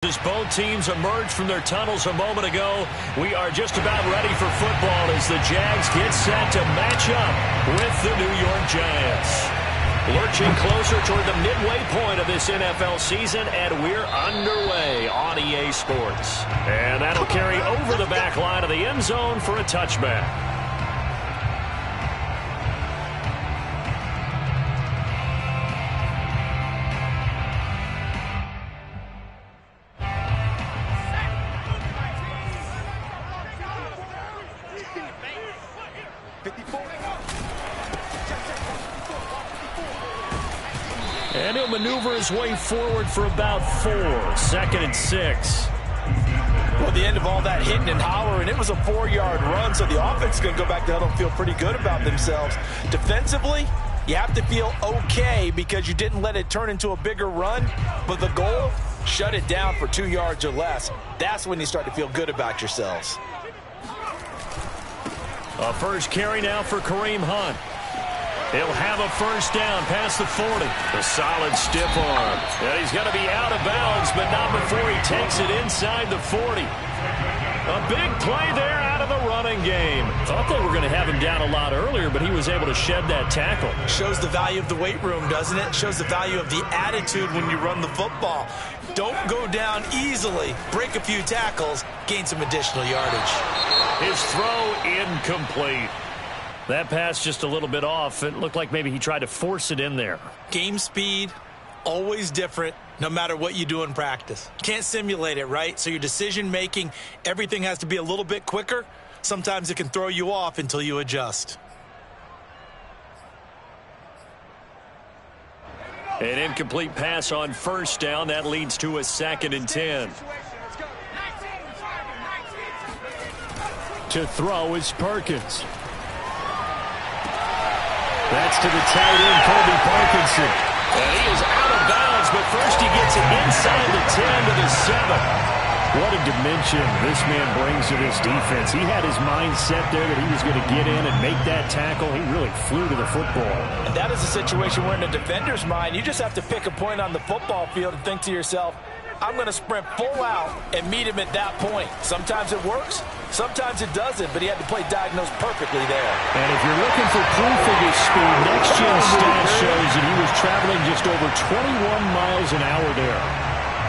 As both teams emerged from their tunnels a moment ago, we are just about ready for football as the Jags get set to match up with the New York Giants. Lurching closer toward the midway point of this NFL season, and we're underway on EA Sports. And that'll carry over the back line of the end zone for a touchback. And he'll maneuver his way forward for about 4. 2nd and 6. Well, the end of all that hitting and hollering, it was a 4-yard run, so the offense is going to go back to huddle and feel pretty good about themselves. Defensively, you have to feel okay because you didn't let it turn into a bigger run, but the goal, shut it down for 2 yards or less. That's when you start to feel good about yourselves. A first carry now for Kareem Hunt. He'll have a first down past the 40. A solid stiff arm. And he's going to be out of bounds, but not before he takes it inside the 40. A big play there out of the running game. Thought they were going to have him down a lot earlier, but he was able to shed that tackle. Shows the value of the weight room, doesn't it? Shows the value of the attitude when you run the football. Don't go down easily. Break a few tackles. Gain some additional yardage. His throw incomplete. That pass just a little bit off. It looked like maybe he tried to force it in there. Game speed, always different, no matter what you do in practice. Can't simulate it, right? So your decision-making, everything has to be a little bit quicker. Sometimes it can throw you off until you adjust. An incomplete pass on first down. That leads to a 2nd and 10. To throw is Perkins. That's to the tight end, Colby Parkinson. And he is out of bounds, but first he gets it inside the 10 to the 7. What a dimension this man brings to this defense. He had his mind set there that he was going to get in and make that tackle. He really flew to the football. And that is a situation where in a defender's mind, you just have to pick a point on the football field and think to yourself, I'm going to sprint full out and meet him at that point. Sometimes it works, sometimes it doesn't, but he had to play diagnosed perfectly there. And if you're looking for proof of his speed, Next Gen stats shows that he was traveling just over 21 miles an hour there.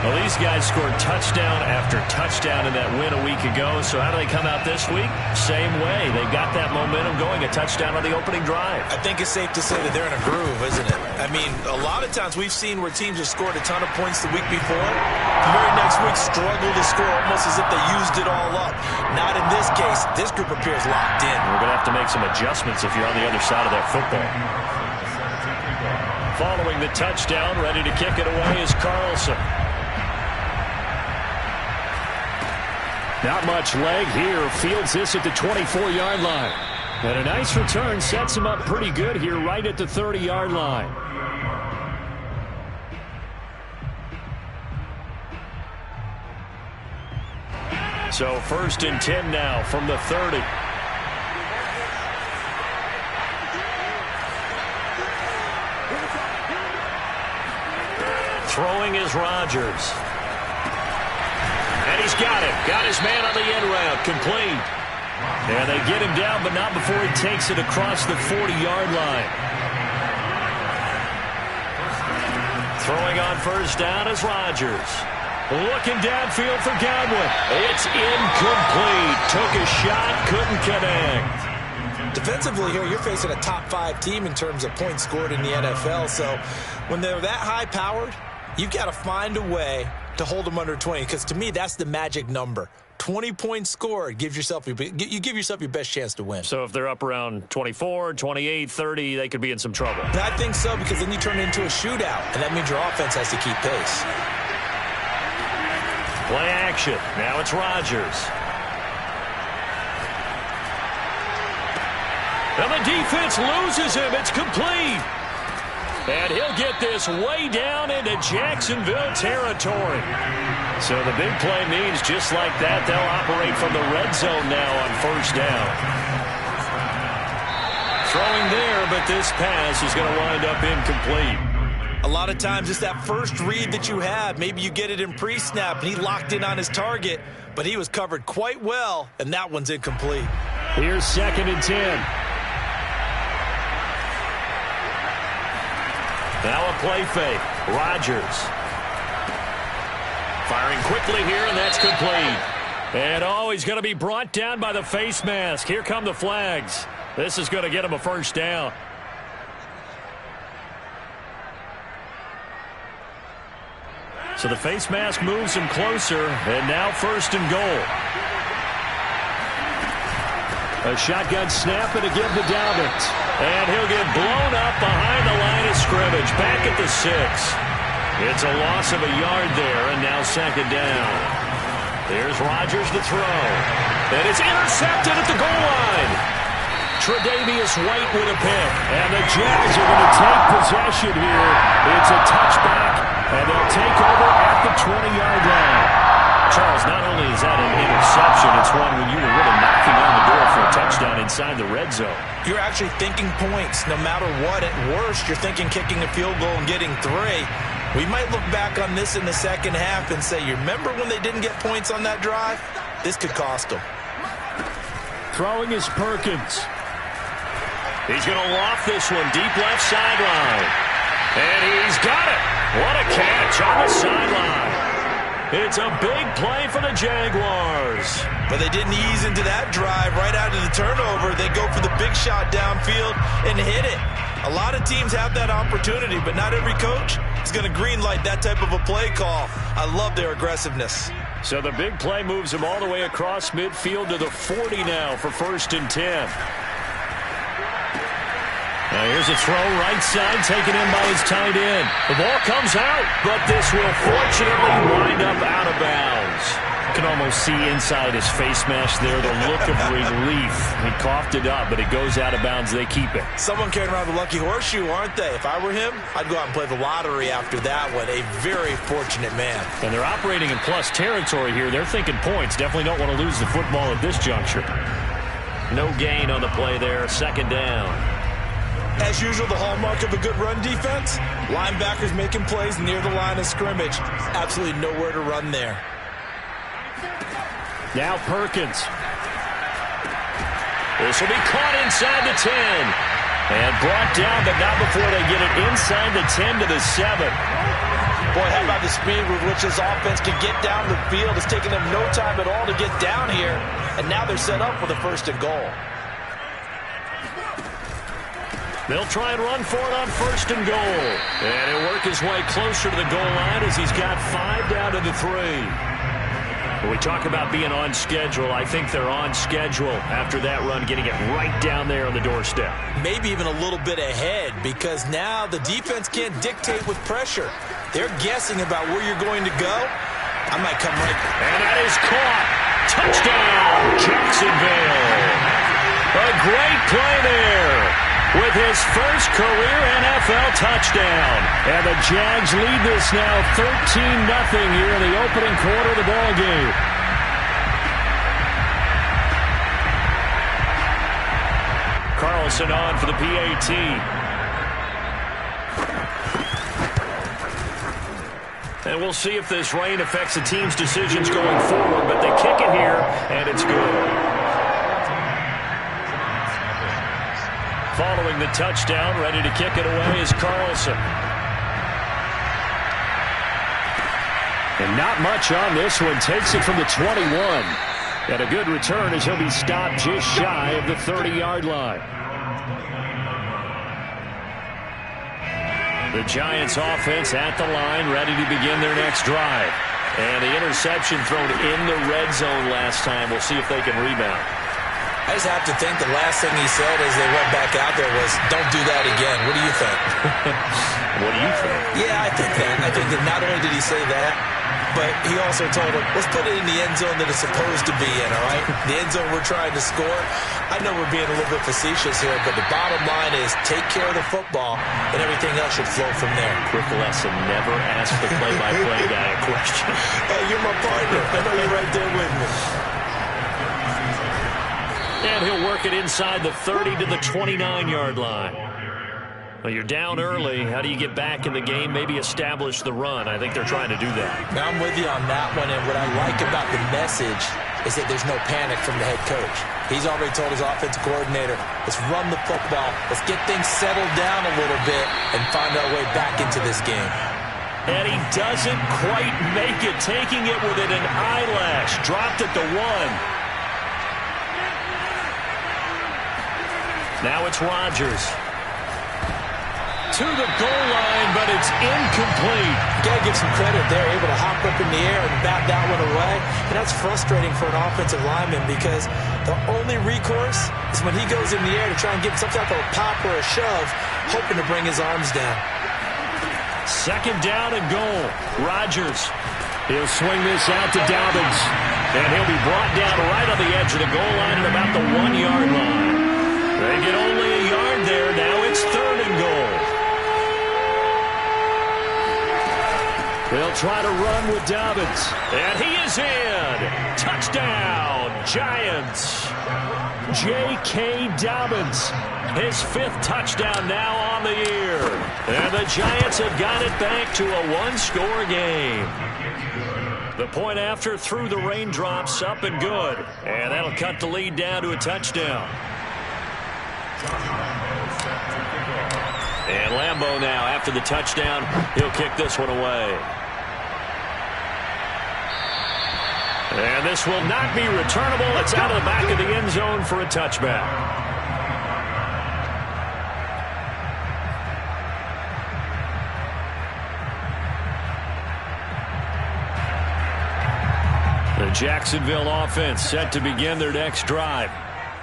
Well, these guys scored touchdown after touchdown in that win a week ago, so how do they come out this week? Same way. They got that momentum going, a touchdown on the opening drive. I think it's safe to say that they're in a groove, isn't it? I mean, a lot of times we've seen where teams have scored a ton of points the week before. The very next week struggle to score almost as if they used it all up. Not in this case. This group appears locked in. We're going to have to make some adjustments if you're on the other side of that football. Following the touchdown, ready to kick it away is Carlson. Not much leg here. Fields this at the 24-yard line. And a nice return sets him up pretty good here right at the 30-yard line. So 1st and 10 now from the 30. Throwing is Rodgers. And he's got him. Got his man on the end route. Complete. And they get him down, but not before he takes it across the 40-yard line. Throwing on first down is Rodgers. Looking downfield for Godwin. It's incomplete. Took a shot, couldn't connect. Defensively here, you're facing a top 5 team in terms of points scored in the NFL. So when they're that high-powered, you've got to find a way to hold them under 20, because to me, that's the magic number. 20 points scored, you give yourself your best chance to win. So if they're up around 24, 28, 30, they could be in some trouble. And I think so, because then you turn it into a shootout, and that means your offense has to keep pace. Play action. Now it's Rodgers. And the defense loses him. It's complete. And he'll get this way down into Jacksonville territory. So the big play means just like that, they'll operate from the red zone now on first down. Throwing there, but this pass is going to wind up incomplete. A lot of times it's that first read that you have. Maybe you get it in pre-snap, and he locked in on his target, but he was covered quite well, and that one's incomplete. Here's 2nd and 10. Now a play fake. Rodgers. Firing quickly here, and that's complete. And he's going to be brought down by the face mask. Here come the flags. This is going to get him a first down. So the face mask moves him closer, and now 1st and goal. A shotgun snap and a give to Dobbins. And he'll get blown up behind the line of scrimmage. Back at the 6. It's a loss of a yard there, and now 2nd down. Here's Rodgers to throw. And it's intercepted at the goal line. Tre'Davious White with a pick. And the Jags are going to take possession here. It's a touchback, and they'll take over at the 20-yard line. Charles, not only is that an interception, it's one when you were really knocking on the door for a touchdown inside the red zone. You're actually thinking points. No matter what, at worst, you're thinking kicking a field goal and getting 3. We might look back on this in the second half and say, you remember when they didn't get points on that drive? This could cost them. Throwing is Perkins. He's going to loft this one deep left sideline. And he's got it. What a catch on the sideline. It's a big play for the Jaguars. But they didn't ease into that drive right out of the turnover. They go for the big shot downfield and hit it. A lot of teams have that opportunity, but not every coach is going to greenlight that type of a play call. I love their aggressiveness. So the big play moves him all the way across midfield to the 40 now for 1st and 10. Now here's a throw right side taken in by his tight end. The ball comes out, but this will fortunately wind up out of bounds. You can almost see inside his face mask there the look of relief. He coughed it up, but it goes out of bounds. They keep it. Someone carrying around the lucky horseshoe, aren't they? If I were him, I'd go out and play the lottery after that one. A very fortunate man. And they're operating in plus territory here. They're thinking points. Definitely don't want to lose the football at this juncture. No gain on the play there. 2nd down. As usual, the hallmark of a good run defense, linebackers making plays near the line of scrimmage. Absolutely nowhere to run there. Now Perkins. This will be caught inside the 10. And brought down, but not before they get it inside the 10 to the 7. Boy, how about the speed with which this offense can get down the field? It's taken them no time at all to get down here. And now they're set up with a 1st and goal. They'll try and run for it on 1st and goal. And he'll work his way closer to the goal line as he's got 5 down to the 3. When we talk about being on schedule, I think they're on schedule after that run, getting it right down there on the doorstep. Maybe even a little bit ahead, because now the defense can't dictate with pressure. They're guessing about where you're going to go. I might come right. And that is caught. Touchdown, Jacksonville. A great play there. With his first career NFL touchdown. And the Jags lead this now 13-0 here in the opening quarter of the ball game. Carlson on for the PAT. And we'll see if this rain affects the team's decisions going forward, but they kick it here, and it's good. Following the touchdown, ready to kick it away is Carlson. And not much on this one. Takes it from the 21. And a good return as he'll be stopped just shy of the 30-yard line. The Giants offense at the line, ready to begin their next drive. And the interception thrown in the red zone last time. We'll see if they can rebound. I just have to think the last thing he said as they went back out there was, don't do that again. What do you think? What do you think? Yeah, I think that. I think that not only did he say that, but he also told him, let's put it in the end zone that it's supposed to be in, all right? The end zone we're trying to score. I know we're being a little bit facetious here, but the bottom line is take care of the football, and everything else should flow from there. Quick lesson, never ask the play-by-play guy a question. Hey, you're my partner. I know you're right there with me. And he'll work it inside the 30 to the 29-yard line. Well, you're down early. How do you get back in the game, maybe establish the run? I think they're trying to do that. Now, I'm with you on that one, and what I like about the message is that there's no panic from the head coach. He's already told his offensive coordinator, let's run the football, let's get things settled down a little bit and find our way back into this game. And he doesn't quite make it, taking it within an eyelash. Dropped at the 1. Now it's Rodgers. To the goal line, but it's incomplete. You got to give some credit there, able to hop up in the air and bat that one away. And that's frustrating for an offensive lineman because the only recourse is when he goes in the air to try and get some type of a pop or a shove, hoping to bring his arms down. Second down and goal. Rodgers. He'll swing this out to Dobbins. And he'll be brought down right on the edge of the goal line at about the 1-yard line. They get only a yard there. Now it's 3rd and goal. They'll try to run with Dobbins. And he is in. Touchdown, Giants. J.K. Dobbins. His 5th touchdown now on the year. And the Giants have got it back to a 1-score game. The point after through the raindrops, up and good. And that'll cut the lead down to a touchdown. And Lambeau now, after the touchdown, he'll kick this one away. And this will not be returnable. It's out of the back of the end zone for a touchback. The Jacksonville offense set to begin their next drive.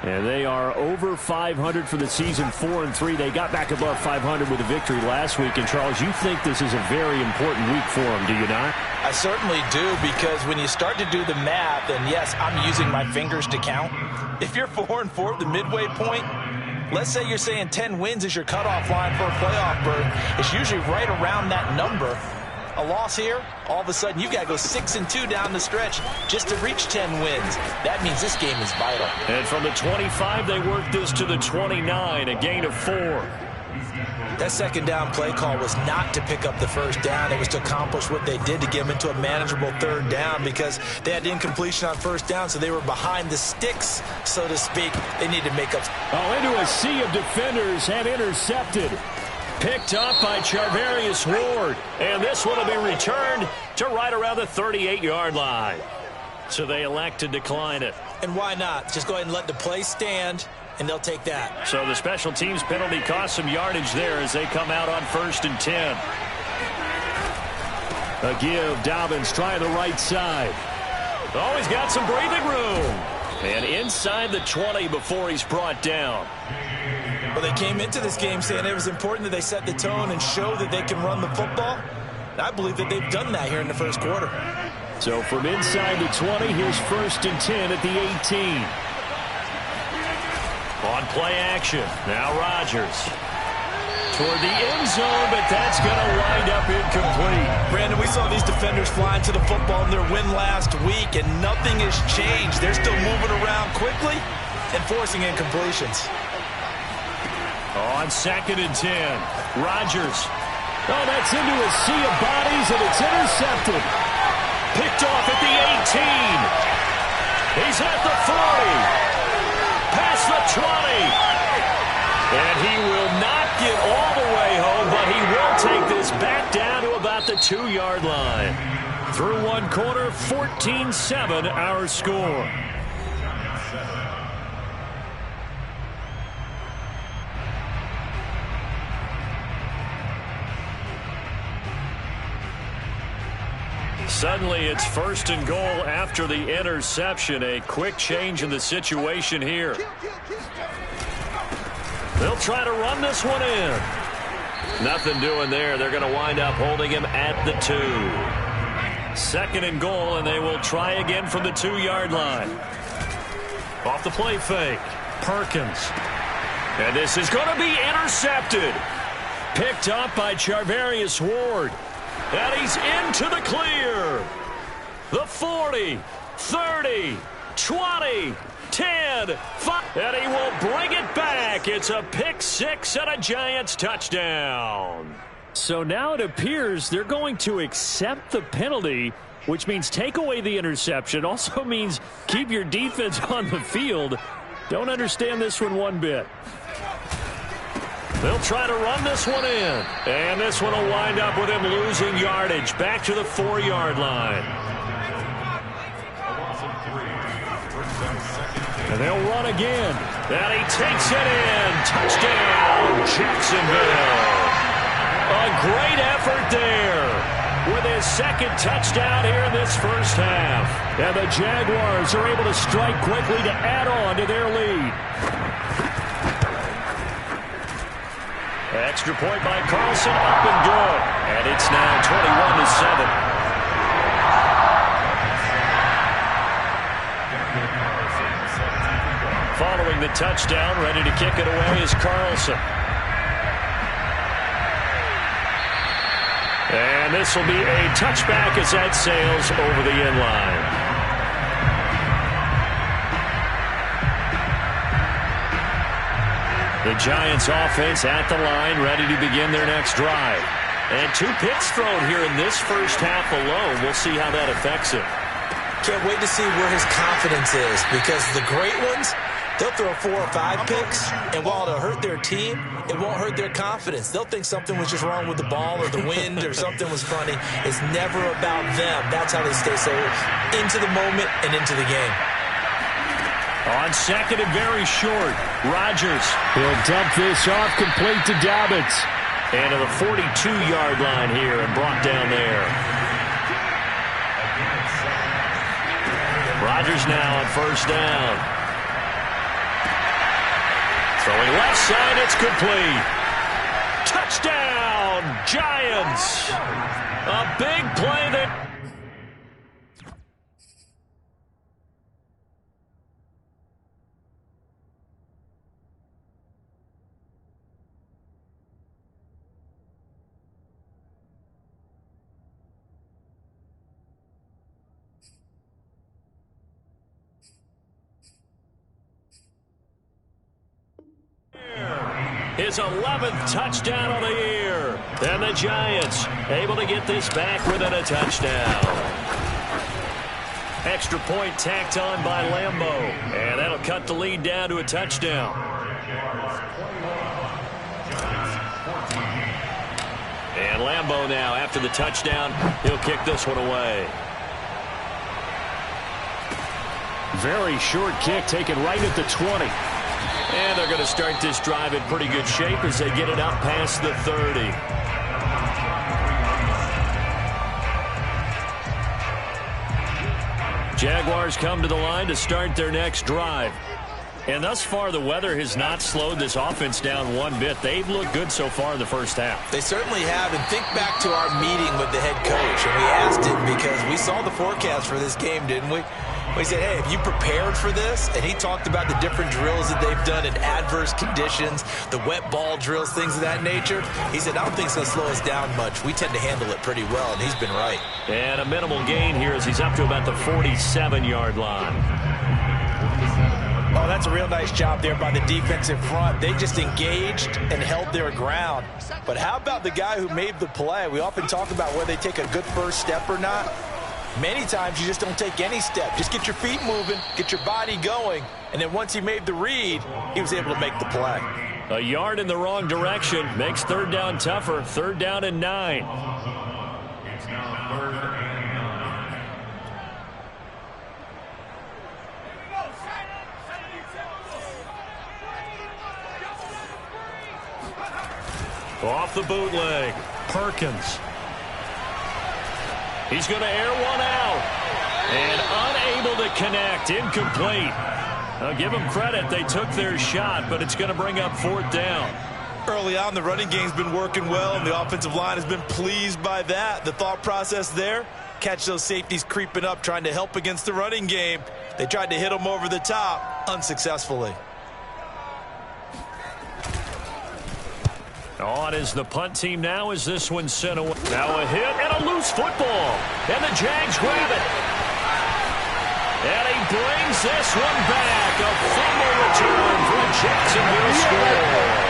And they are over 500 for the season, 4-3. They got back above 500 with a victory last week. And, Charles, you think this is a very important week for them, do you not? I certainly do, because when you start to do the math, and yes, I'm using my fingers to count. If you're 4-4 at the midway point, let's say you're saying 10 wins is your cutoff line for a playoff berth. It's usually right around that number. A loss here, all of a sudden you've got to go 6-2 down the stretch just to reach 10 wins. That means this game is vital. And from the 25, they work this to the 29, a gain of 4. That second down play call was not to pick up the first down. It was to accomplish what they did to get them into a manageable 3rd down because they had incompletion on first down, so they were behind the sticks, so to speak. They need to make up. Oh, into a sea of defenders and intercepted. Picked up by Charvarius Ward. And this one will be returned to right around the 38-yard line. So they elect to decline it. And why not? Just go ahead and let the play stand, and they'll take that. So the special teams penalty cost some yardage there as they come out on 1st and 10. A give. Dobbins trying the right side. Oh, he's got some breathing room. And inside the 20 before he's brought down. Well, they came into this game saying it was important that they set the tone and show that they can run the football. I believe that they've done that here in the first quarter. So from inside the 20, here's 1st and 10 at the 18. On play action, now Rodgers. Toward the end zone, but that's going to wind up incomplete. Brandon, we saw these defenders flying to the football in their win last week, and nothing has changed. They're still moving around quickly and forcing incompletions. On 2nd and 10, Rodgers. Oh, that's into a sea of bodies, and it's intercepted. Picked off at the 18. He's at the 40. Past the 20. And he will not get all the way home, but he will take this back down to about the 2-yard line. Through one quarter, 14-7 our score. Suddenly, it's 1st and goal after the interception. A quick change in the situation here. They'll try to run this one in. Nothing doing there. They're going to wind up holding him at the 2. 2nd and goal, and they will try again from the 2-yard line. Off the play fake. Perkins. And this is going to be intercepted. Picked up by Charvarius Ward. And he's into the clear. The 40, 30, 20, 10, 5, and he will bring it back. It's a pick six and a Giants touchdown. So now it appears they're going to accept the penalty, which means take away the interception. Also means keep your defense on the field. Don't understand this one bit. They'll try to run this one in. And this one will wind up with him losing yardage back to the 4-yard line. And they'll run again. And he takes it in. Touchdown, Jacksonville. A great effort there with his second touchdown here in this first half. And the Jaguars are able to strike quickly to add on to their lead. Extra point by Carlson, up and good. And it's now 21-7. Following the touchdown, ready to kick it away is Carlson. And this will be a touchback as that sails over the end line. The Giants offense at the line, ready to begin their next drive. And 2 picks thrown here in this first half alone. We'll see how that affects him. Can't wait to see where his confidence is, because the great ones, they'll throw 4 or 5 picks, and while it'll hurt their team, it won't hurt their confidence. They'll think something was just wrong with the ball or the wind or something was funny. It's never about them. That's how they stay so into the moment and into the game. On second and very short, Rodgers. He'll dump this off complete to Dobbins. And to the 42-yard line here and brought down there. Rodgers now on first down. Throwing left side, it's complete. Touchdown, Giants. A big play that... His 11th touchdown of the year. And the Giants able to get this back within a touchdown. Extra point tacked on by Lambo. And that'll cut the lead down to a touchdown. And Lambo now, after the touchdown, he'll kick this one away. Very short kick taken right at the 20. And they're going to start this drive in pretty good shape as they get it up past the 30. Jaguars come to the line to start their next drive. And thus far, the weather has not slowed this offense down one bit. They've looked good so far in the first half. They certainly have. And think back to our meeting with the head coach. And we asked him because we saw the forecast for this game, didn't we? We said, hey, have you prepared for this? And he talked about the different drills that they've done in adverse conditions, the wet ball drills, things of that nature. He said, I don't think it's going to slow us down much. We tend to handle it pretty well, and he's been right. And a minimal gain here as he's up to about the 47-yard line. Oh, that's a real nice job there by the defensive front. They just engaged and held their ground. But how about the guy who made the play? We often talk about whether they take a good first step or not. Many times you just don't take any step. Just get your feet moving, get your body going, and then once he made the read, he was able to make the play. A yard in the wrong direction makes third down tougher. 3rd down and 9. Off the bootleg, Perkins. He's going to air one out. And unable to connect. Incomplete. I'll give them credit. They took their shot, but it's going to bring up 4th down. Early on, the running game's been working well, and the offensive line has been pleased by that. The thought process there, catch those safeties creeping up, trying to help against the running game. They tried to hit them over the top, unsuccessfully. On is the punt team now as this one sent away. Now a hit and a loose football. And the Jags grab it. And he he brings this one back. A fumble return for a Jacksonville score.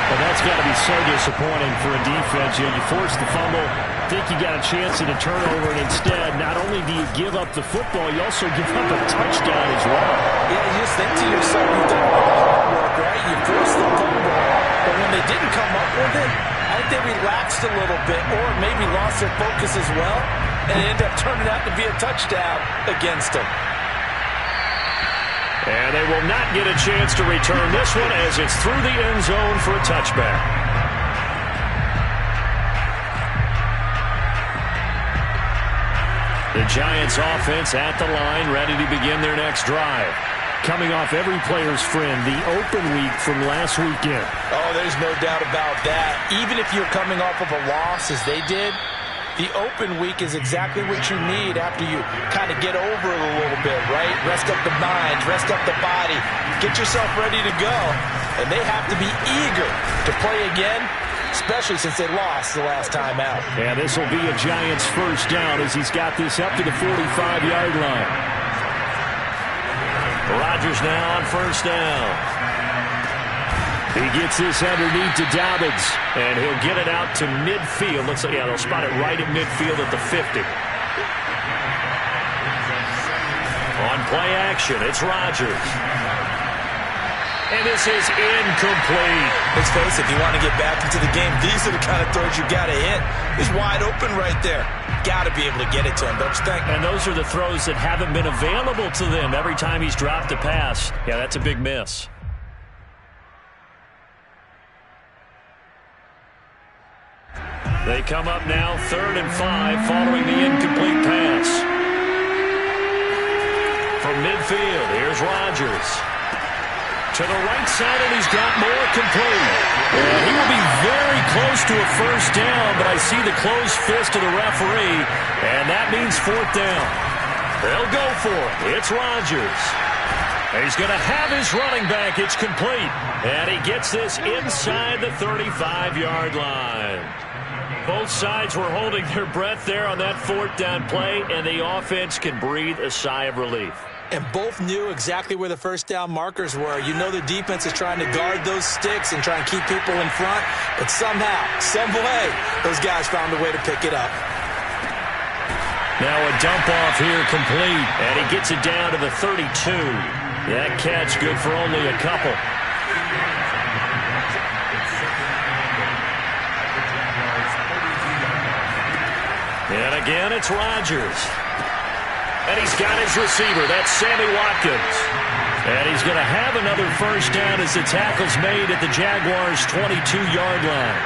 Well, that's got to be so disappointing for a defense. You force the fumble, think you got a chance at a turnover, and instead, not only do you give up the football, you also give up a touchdown as well. Yeah, you just think to yourself, you've done all the hard work, right? You forced the fumble, but when they didn't come up with it, I think they relaxed a little bit or maybe lost their focus as well, and it ended up turning out to be a touchdown against them. And they will not get a chance to return this one as it's through the end zone for a touchback. The Giants offense at the line, ready to begin their next drive. Coming off every player's friend, the open week from last weekend. Oh, there's no doubt about that. Even if you're coming off of a loss as they did, the open week is exactly what you need after you kind of get over it a little bit, right? Rest up the mind, rest up the body, get yourself ready to go. And they have to be eager to play again, especially since they lost the last time out. Yeah, this will be a Giants first down as he's got this up to the 45-yard line. Rodgers now on first down. He gets this underneath to Dobbins, and he'll get it out to midfield. Looks like, yeah, they'll spot it right at midfield at the 50. On play action, it's Rodgers. And this is incomplete. Let's face it, if you want to get back into the game, these are the kind of throws you got to hit. He's wide open right there. Got to be able to get it to him, don't you think? And those are the throws that haven't been available to them every time he's dropped a pass. Yeah, that's a big miss. They come up now 3rd and 5 following the incomplete pass. From midfield, here's Rodgers. To the right side, and he's got more complete. And he will be very close to a first down, but I see the closed fist of the referee, and that means 4th down. They'll go for it. It's Rodgers. He's going to have his running back. It's complete. And he gets this inside the 35-yard line. Both sides were holding their breath there on that 4th down play, and the offense can breathe a sigh of relief. And both knew exactly where the first down markers were. You know the defense is trying to guard those sticks and try and keep people in front, but somehow, some way, those guys found a way to pick it up. Now a dump off here complete, and he gets it down to the 32. That catch good for only a couple. And again, it's Rodgers. And he's got his receiver. That's Sammy Watkins. And he's going to have another first down as the tackle's made at the Jaguars' 22-yard line.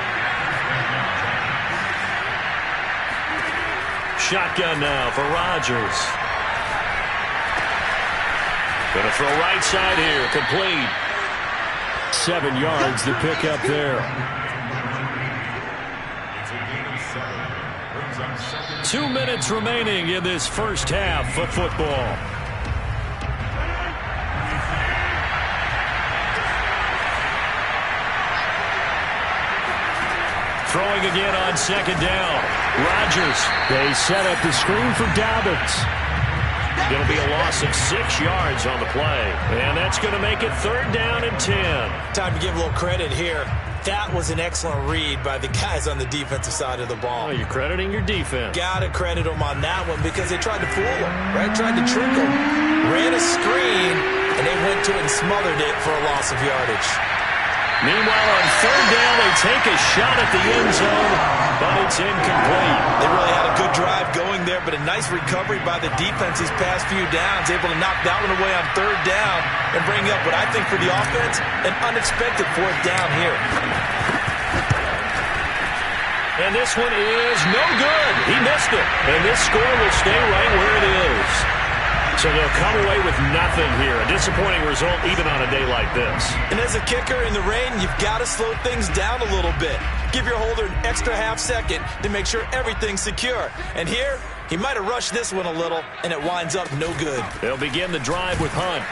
Shotgun now for Rodgers. Going to throw right side here. Complete. 7 yards to pick up there. 2 minutes remaining in this first half of football. Throwing again on 2nd down. Rodgers. They set up the screen for Dobbins. It'll be a loss of 6 yards on the play. And that's going to make it 3rd down and 10. Time to give a little credit here. That was an excellent read by the guys on the defensive side of the ball. Oh, you're crediting your defense. Got to credit them on that one because they tried to fool them, right? Tried to trick them. Ran a screen, and they went to it and smothered it for a loss of yardage. Meanwhile, on 3rd down, they take a shot at the end zone, but it's incomplete. They really had a good drive going there, but a nice recovery by the defense these past few downs, able to knock that one away on 3rd down and bring up what I think for the offense, an unexpected 4th down here. And this one is no good. He missed it. And this score will stay right where it is. So they'll come away with nothing here. A disappointing result even on a day like this. And as a kicker in the rain, you've got to slow things down a little bit. Give your holder an extra half second to make sure everything's secure. And here, he might have rushed this one a little, and it winds up no good. They'll begin the drive with Hunt.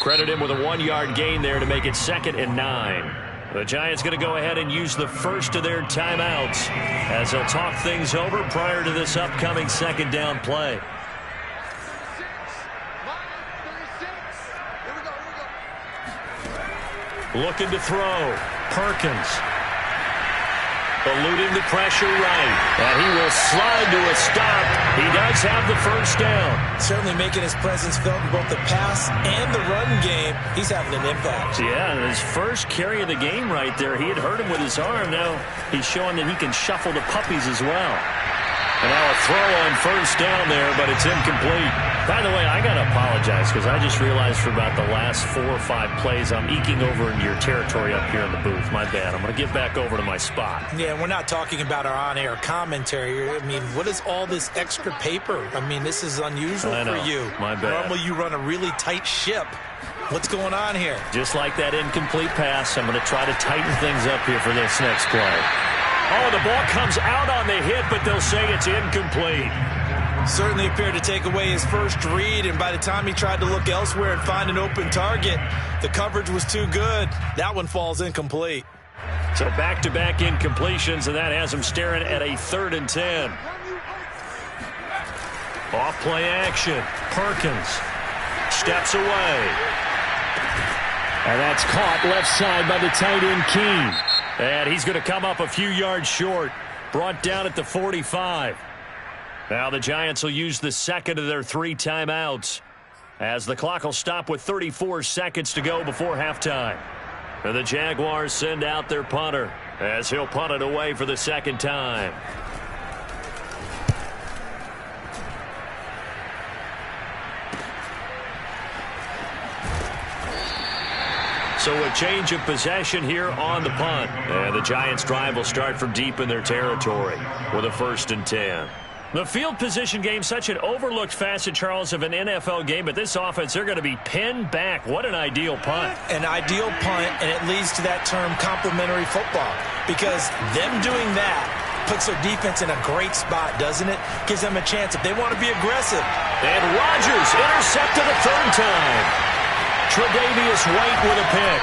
Credit him with a 1-yard gain there to make it 2nd and 9. The Giants going to go ahead and use the first of their timeouts as they'll talk things over prior to this upcoming second down play. Looking to throw. Perkins. Eluding the pressure right. And he will slide to a stop. He does have the first down. Certainly making his presence felt in both the pass and the run game. He's having an impact. Yeah, his first carry of the game right there. He had hurt him with his arm. Now he's showing that he can shuffle the puppies as well. And now a throw on first down there, but it's incomplete. By the way, I got to apologize because I just realized for about the last 4 or 5 plays I'm eking over into your territory up here in the booth. My bad. I'm going to get back over to my spot. Yeah, we're not talking about our on-air commentary. I mean, what is all this extra paper? I mean, this is unusual for you. My bad. Normally you run a really tight ship. What's going on here? Just like that incomplete pass, I'm going to try to tighten things up here for this next play. Oh, the ball comes out on the hit, but they'll say it's incomplete. Certainly appeared to take away his first read, and by the time he tried to look elsewhere and find an open target, the coverage was too good. That one falls incomplete. So back-to-back incompletions, and that has him staring at a 3rd and 10. Off-play action. Perkins steps away. And that's caught left side by the tight end, Keene. And he's going to come up a few yards short. Brought down at the 45. Now the Giants will use the second of their 3 timeouts as the clock will stop with 34 seconds to go before halftime. And the Jaguars send out their punter as he'll punt it away for the second time. So a change of possession here on the punt. And the Giants' drive will start from deep in their territory with a 1st and 10. The field position game, such an overlooked facet, Charles, of an NFL game, but this offense, they're going to be pinned back. What an ideal punt. An ideal punt, and it leads to that term complementary football, because them doing that puts their defense in a great spot, doesn't it? Gives them a chance if they want to be aggressive. And Rodgers intercepted a 3rd time. Tre'Davious White with a pick.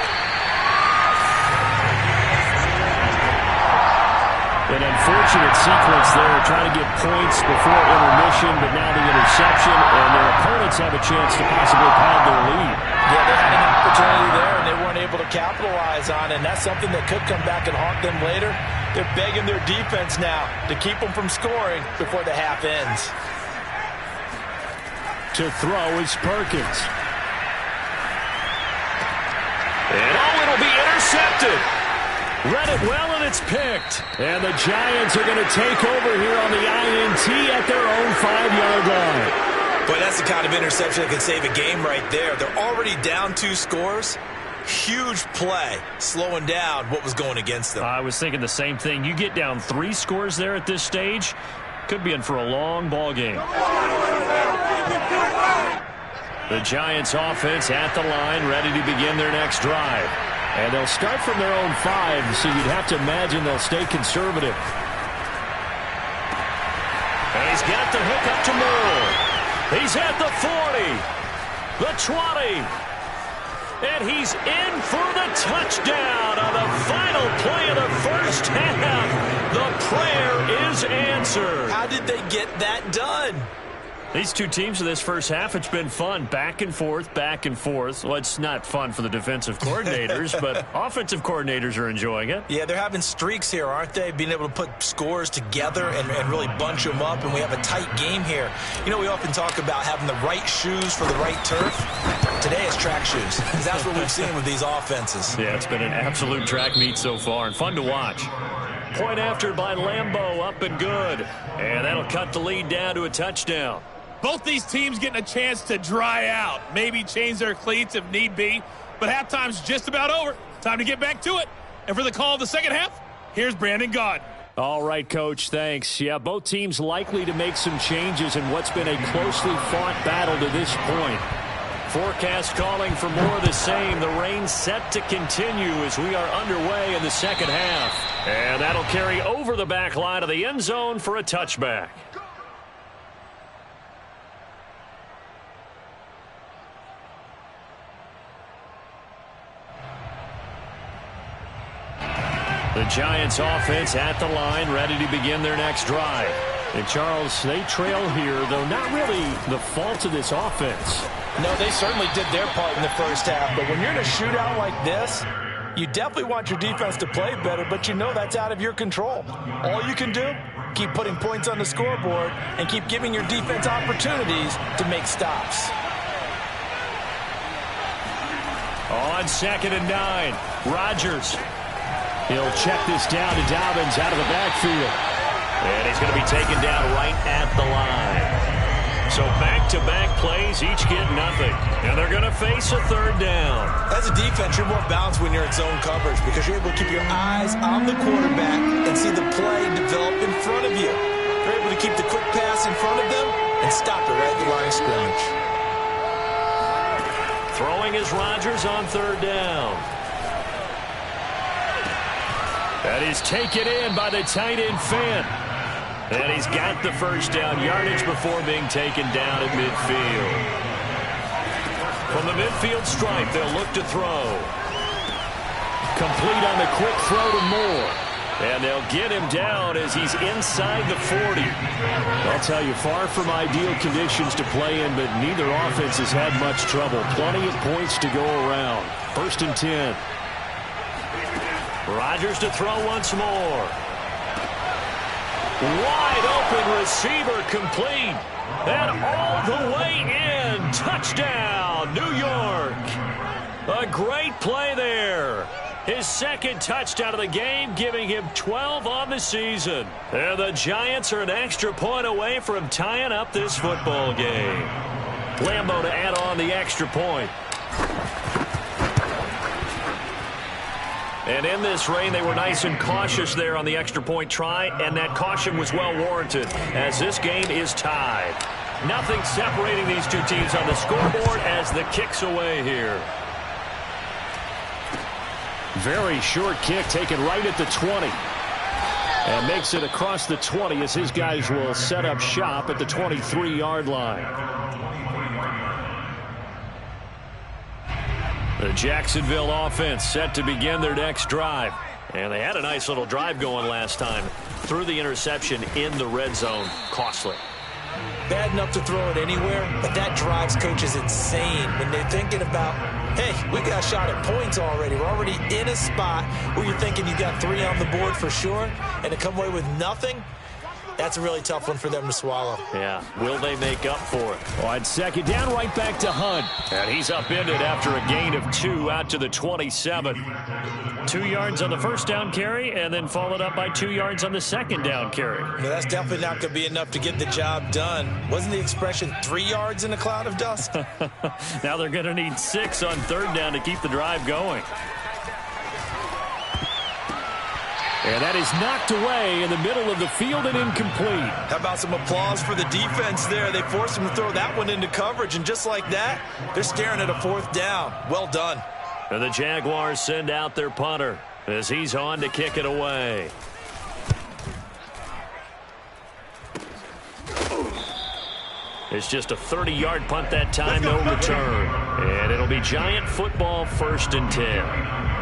An unfortunate sequence there, trying to get points before intermission, but now the interception, and their opponents have a chance to possibly pad their lead. Yeah, they had an opportunity there, and they weren't able to capitalize on it, and that's something that could come back and haunt them later. They're begging their defense now to keep them from scoring before the half ends. To throw is Perkins. And it'll be intercepted. Read it well, and it's picked. And the Giants are going to take over here on the INT at their own 5-yard line. Boy, that's the kind of interception that can save a game right there. They're already down 2 scores. Huge play, slowing down what was going against them. I was thinking the same thing. You get down 3 scores there at this stage, could be in for a long ball game. The Giants offense at the line, ready to begin their next drive. And they'll start from their own 5, so you'd have to imagine they'll stay conservative. And he's got the hook up to Merle. He's at the 40, the 20, and he's in for the touchdown on the final play of the first half. The prayer is answered. How did they get that done? These two teams in this first half, it's been fun. Back and forth, back and forth. Well, it's not fun for the defensive coordinators, but offensive coordinators are enjoying it. Yeah, they're having streaks here, aren't they? Being able to put scores together and really bunch them up, and we have a tight game here. You know, we often talk about having the right shoes for the right turf. Today it's track shoes, because that's what we've seen with these offenses. Yeah, it's been an absolute track meet so far, and fun to watch. Point after by Lambeau, up and good. And that'll cut the lead down to a touchdown. Both these teams getting a chance to dry out, maybe change their cleats if need be, but halftime's just about over. Time to get back to it. And for the call of the second half, here's Brandon Gaud. All right, Coach, thanks. Yeah, both teams likely to make some changes in what's been a closely fought battle to this point. Forecast calling for more of the same. The rain set to continue as we are underway in the second half. And that'll carry over the back line of the end zone for a touchback. The Giants offense at the line, ready to begin their next drive. And Charles, they trail here, though not really the fault of this offense. No, they certainly did their part in the first half. But when you're in a shootout like this, you definitely want your defense to play better, but you know that's out of your control. All you can do, keep putting points on the scoreboard and keep giving your defense opportunities to make stops. On 2nd and 9, Rodgers. He'll check this down to Dobbins out of the backfield. And he's going to be taken down right at the line. So back-to-back plays, each get nothing. And they're going to face a 3rd down. As a defense, you're more balanced when you're in zone coverage because you're able to keep your eyes on the quarterback and see the play develop in front of you. You're able to keep the quick pass in front of them and stop it right at the line of scrimmage. Throwing is Rodgers on 3rd down. That is taken in by the tight end Fant. And he's got the 1st down yardage before being taken down at midfield. From the midfield stripe, they'll look to throw. Complete on the quick throw to Moore. And they'll get him down as he's inside the 40. I'll tell you, far from ideal conditions to play in, but neither offense has had much trouble. Plenty of points to go around. 1st and 10. Rodgers to throw once more. Wide open receiver complete. And all the way in. Touchdown, New York. A great play there. His 2nd touchdown of the game, giving him 12 on the season. And the Giants are an extra point away from tying up this football game. Lambeau to add on the extra point. And in this rain, they were nice and cautious there on the extra point try, and that caution was well warranted as this game is tied. Nothing separating these two teams on the scoreboard as the kick's away here. Very short kick taken right at the 20. And makes it across the 20 as his guys will set up shop at the 23-yard line. The Jacksonville offense set to begin their next drive. And they had a nice little drive going last time. Threw the interception in the red zone. Costly. Bad enough to throw it anywhere, but that drives coaches insane when they're thinking about, hey, we got a shot at points already. We're already in a spot where you're thinking you got 3 on the board for sure, and to come away with nothing, that's a really tough one for them to swallow. Yeah. Will they make up for it? On 2nd down, right back to Hunt. And he's upended after a gain of 2 out to the 27. 2 yards on the 1st down carry, and then followed up by 2 yards on the 2nd down carry. Yeah, that's definitely not going to be enough to get the job done. Wasn't the expression 3 yards in a cloud of dust? Now they're going to need 6 on 3rd down to keep the drive going. And that is knocked away in the middle of the field and incomplete. How about some applause for the defense there? They forced him to throw that one into coverage, and just like that, they're staring at a 4th down. Well done. And the Jaguars send out their punter as he's on to kick it away. It's just a 30-yard punt that time, no return. And it'll be Giant football, 1st and 10.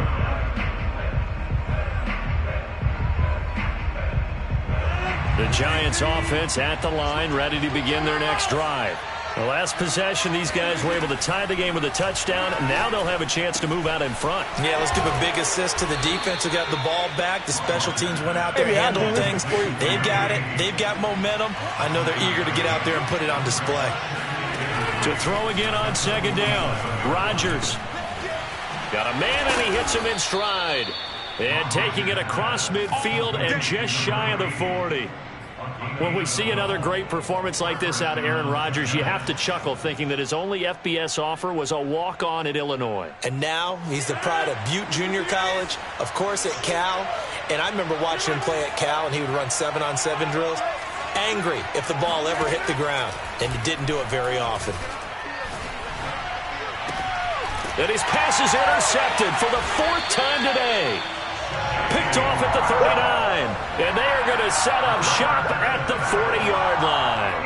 The Giants offense at the line, ready to begin their next drive. The last possession, these guys were able to tie the game with a touchdown. Now they'll have a chance to move out in front. Yeah, let's give a big assist to the defense who got the ball back. The special teams went out there and handled things. They've got it. They've got momentum. I know they're eager to get out there and put it on display. To throw again on 2nd down. Rodgers. Got a man, and he hits him in stride. And taking it across midfield and just shy of the 40. When we see another great performance like this out of Aaron Rodgers, you have to chuckle thinking that his only FBS offer was a walk-on at Illinois. And now he's the pride of Butte Junior College, of course at Cal. And I remember watching him play at Cal, and he would run 7-on-7 drills. Angry if the ball ever hit the ground, and he didn't do it very often. And his pass is intercepted for the 4th time today. Picked off at the 39, and they are going to set up shop at the 40-yard line.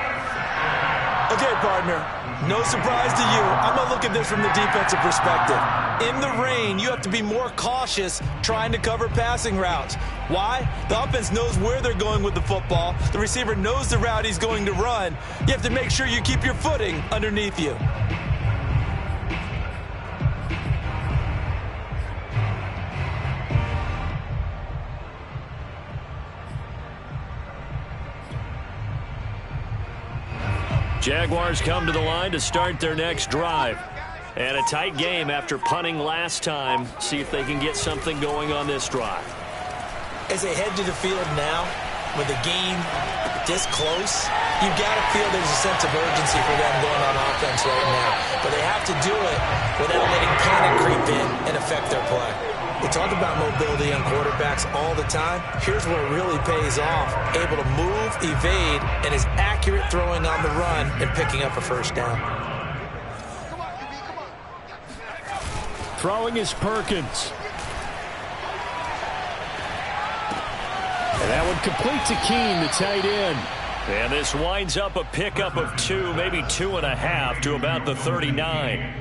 A Okay, partner, no surprise to you. I'm going to look at this from the defensive perspective. In the rain, you have to be more cautious trying to cover passing routes. Why? The offense knows where they're going with the football. The receiver knows the route he's going to run. You have to make sure you keep your footing underneath you. Jaguars come to the line to start their next drive. And a tight game after punting last time. See if they can get something going on this drive. As they head to the field now, with the game this close, you've got to feel there's a sense of urgency for them going on offense right now. But they have to do it without letting panic creep in and affect their play. We talk about mobility on quarterbacks all the time. Here's where it really pays off. Able to move, evade, and is accurate throwing on the run and picking up a first down. Throwing is Perkins. And that one complete to Keene, the tight end. And this winds up a pickup of 2, maybe 2.5 to about the 39.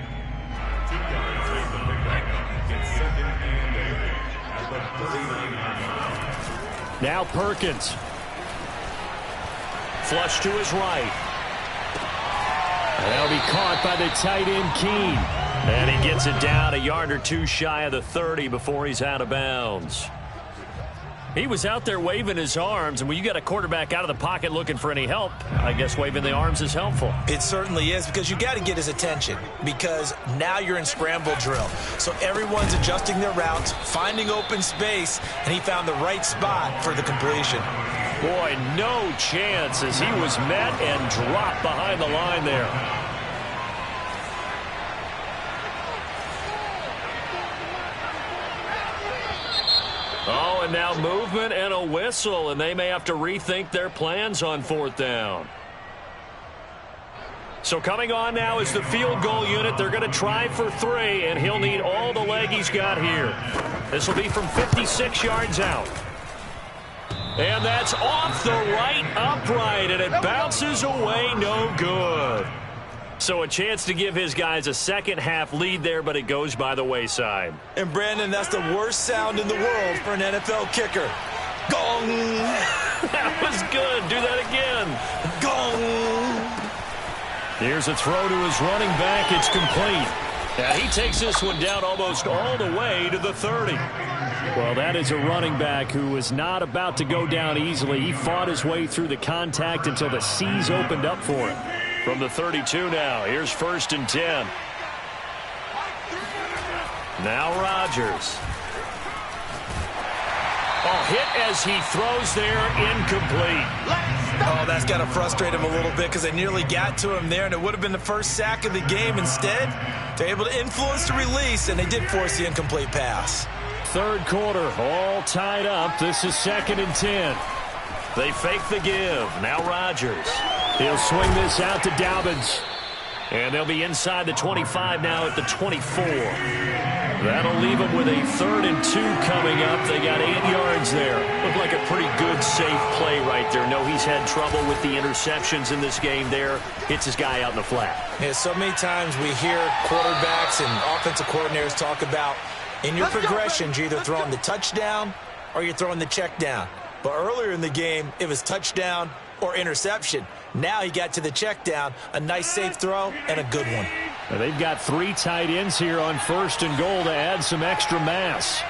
Now Perkins. Flush to his right. And that'll be caught by the tight end, Keene. And he gets it down a yard or two shy of the 30 before he's out of bounds. He was out there waving his arms, and when you got a quarterback out of the pocket looking for any help, I guess waving the arms is helpful. It certainly is, because you got to get his attention, because now you're in scramble drill. So everyone's adjusting their routes, finding open space, and he found the right spot for the completion. Boy, no chance as he was met and dropped behind the line there. Oh, and now movement and a whistle, and they may have to rethink their plans on 4th down. So coming on now is the field goal unit. They're going to try for 3, and he'll need all the leg he's got here. This will be from 56 yards out. And that's off the right upright, and it bounces away, no good. So a chance to give his guys a second-half lead there, but it goes by the wayside. And, Brandon, that's the worst sound in the world for an NFL kicker. Gong! That was good. Do that again. Gong! Here's a throw to his running back. It's complete. And he takes this one down almost all the way to the 30. Well, that is a running back who was not about to go down easily. He fought his way through the contact until the seas opened up for him. From the 32 now, here's 1st and 10. Now Rodgers. Oh, hit as he throws there, incomplete. Oh, that's got to frustrate him a little bit because they nearly got to him there, and it would have been the first sack of the game. Instead, they're able to influence the release, and they did force the incomplete pass. 3rd quarter, all tied up. This is 2nd and 10. They fake the give. Now Rodgers. He'll swing this out to Dobbins. And they'll be inside the 25 now at the 24. That'll leave them with a 3rd and 2 coming up. They got 8 yards there. Looked like a pretty good, safe play right there. No, he's had trouble with the interceptions in this game there. Hits his guy out in the flat. Yeah, so many times we hear quarterbacks and offensive coordinators talk about in your progressions, you're either throwing the touchdown or you're throwing the check down. But earlier in the game, it was touchdown or interception. Now he got to the check down, a nice safe throw, and a good one. Now they've got 3 tight ends here on 1st and goal to add some extra mass.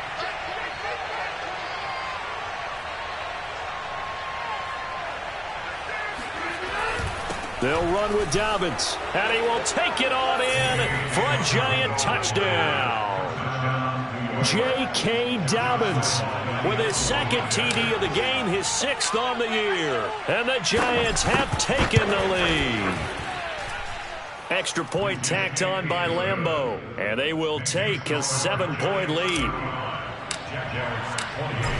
They'll run with Dobbins, and he will take it on in for a giant touchdown. J.K. Dobbins with his 2nd TD of the game, his 6th on the year. And the Giants have taken the lead. Extra point tacked on by Lambeau, and they will take a 7-point lead.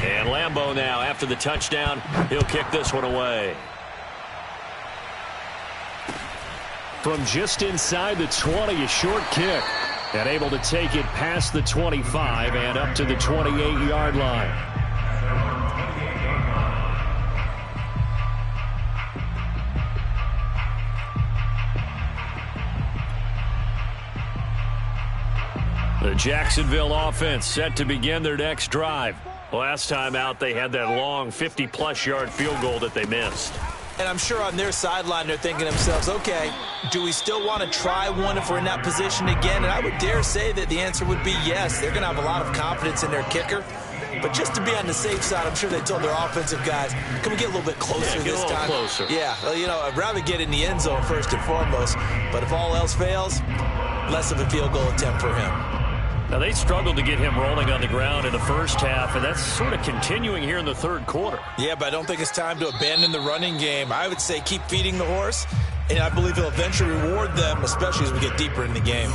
And Lambeau now, after the touchdown, he'll kick this one away. From just inside the 20, a short kick. And able to take it past the 25 and up to the 28-yard line. The Jacksonville offense set to begin their next drive. Last time out, they had that long 50-plus yard field goal that they missed. And I'm sure on their sideline they're thinking to themselves, okay, do we still want to try one if we're in that position again? And I would dare say that the answer would be yes. They're going to have a lot of confidence in their kicker. But just to be on the safe side, I'm sure they told their offensive guys, can we get a little bit closer this time? Closer. Yeah, well, you know, I'd rather get in the end zone first and foremost. But if all else fails, less of a field goal attempt for him. Now, they struggled to get him rolling on the ground in the first half, and that's sort of continuing here in the third quarter. Yeah, but I don't think it's time to abandon the running game. I would say keep feeding the horse, and I believe he'll eventually reward them, especially as we get deeper in the game.